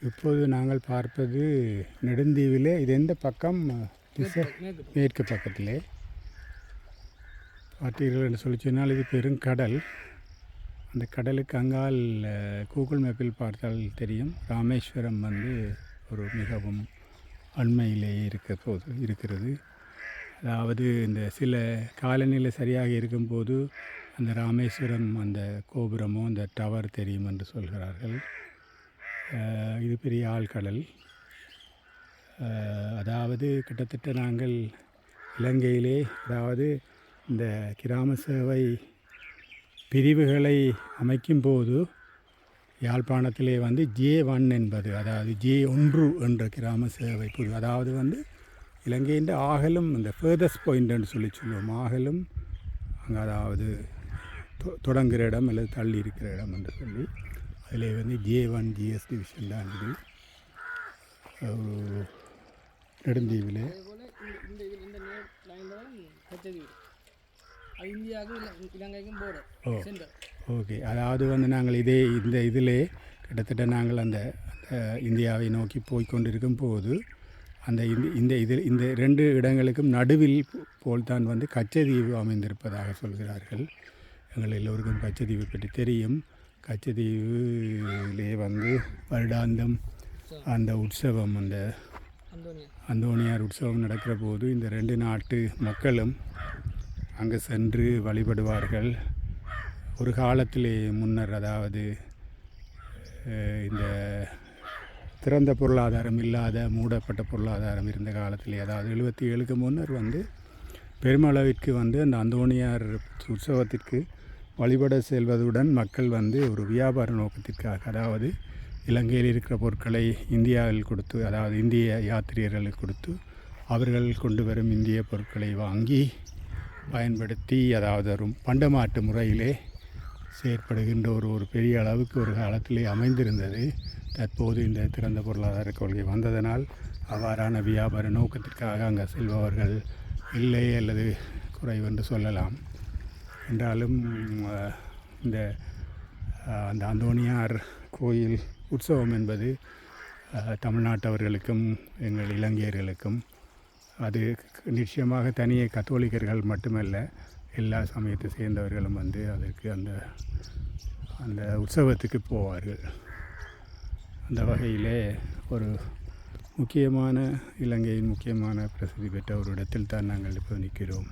இப்போது நாங்கள் பார்ப்பது நெடுந்தீவிலே. இது எந்த பக்கம்? மேற்கு பக்கத்திலே பார்த்தீர்கள் என்று சொல்லி சொன்னால் இது பெருங்கடல். அந்த கடலுக்கு அங்கால் கூகுள் மேப்பில் பார்த்தால் தெரியும் ராமேஸ்வரம் ஒரு மிகவும் அண்மையிலே இருக்கிறது. அதாவது இந்த சில காலநிலை சரியாக இருக்கும்போது அந்த ராமேஸ்வரம் அந்த கோபுரமோ அந்த டவர் தெரியும் என்று சொல்கிறார்கள். இது பெரிய ஆழ்கடல். அதாவது கிட்டத்தட்ட நாங்கள் இலங்கையிலே அதாவது இந்த கிராம சேவை பிரிவுகளை அமைக்கும்போது யாழ்ப்பாணத்திலே J1 என்பது, அதாவது J1 என்ற கிராம சேவை பிரிவு, அதாவது இலங்கையின் ஆகலும் இந்த ஃபர்தஸ்ட் பாயிண்ட் என்று சொல்லுவோம். ஆகலும் அங்கே அதாவது தொடங்குகிற இடம் அல்லது தள்ளி இருக்கிற இடம் என்று சொல்லி அதில் J1 GS டிவிஷன் தான் இது நெடுந்தீவில். ஓகே, அதாவது நாங்கள் இதிலே கிட்டத்தட்ட நாங்கள் அந்த இந்தியாவை நோக்கி போய்கொண்டிருக்கும் போது இந்த ரெண்டு இடங்களுக்கும் நடுவில் போல்தான் கச்சதீவு அமைந்திருப்பதாக சொல்கிறார்கள். எங்கள் எல்லோருக்கும் கச்சதீவு பற்றி தெரியும். கச்சதீவிலே வருடாந்தம் அந்த உற்சவம், அந்த அந்தோனியார் உற்சவம் நடக்கிற போது இந்த ரெண்டு நாட்டு மக்களும் அங்கே சென்று வழிபடுவார்கள். ஒரு காலத்திலே முன்னர், அதாவது இந்த திறந்த பொருளாதாரம் இல்லாத மூடப்பட்ட பொருளாதாரம் இருந்த காலத்திலே, அதாவது 77க்கு முன்னர் பெருமளவிற்கு அந்த அந்தோனியார் உற்சவத்திற்கு வழிபட செல்வதுடன் மக்கள் ஒரு வியாபார நோக்கத்திற்காக, அதாவது இலங்கையில் இருக்கிற பொருட்களை இந்தியாவில் கொடுத்து, அதாவது இந்திய யாத்திரிகர்களுக்கு கொடுத்து அவர்கள் கொண்டு வரும் இந்திய பொருட்களை வாங்கி பயன்படுத்தி, அதாவது ஒரு பண்டமாட்டு முறையிலே செயற்படுகின்ற ஒரு பெரிய அளவுக்கு ஒரு காலத்திலே அமைந்திருந்தது. தற்போது இந்த திறந்த பொருளாதார கொள்கை வந்ததனால் அவ்வாறான வியாபார நோக்கத்திற்காக அங்கே செல்பவர்கள் இல்லை அல்லது குறைவென்று சொல்லலாம். என்றாலும் அந்த அந்தோனியார் கோயில் உற்சவம் என்பது தமிழ்நாட்டவர்களுக்கும் எங்கள் இலங்கையர்களுக்கும் அது நிச்சயமாக தனியே கத்தோலிக்கர்கள் மட்டுமல்ல, எல்லா சமயத்தை சேர்ந்தவர்களும் அதற்கு அந்த உற்சவத்துக்கு போவார்கள். அந்த வகையிலே ஒரு முக்கியமான இலங்கையின் முக்கியமான பிரசித்தி பெற்ற ஒரு இடத்தில் தான் நாங்கள் இப்போ நிற்கிறோம்.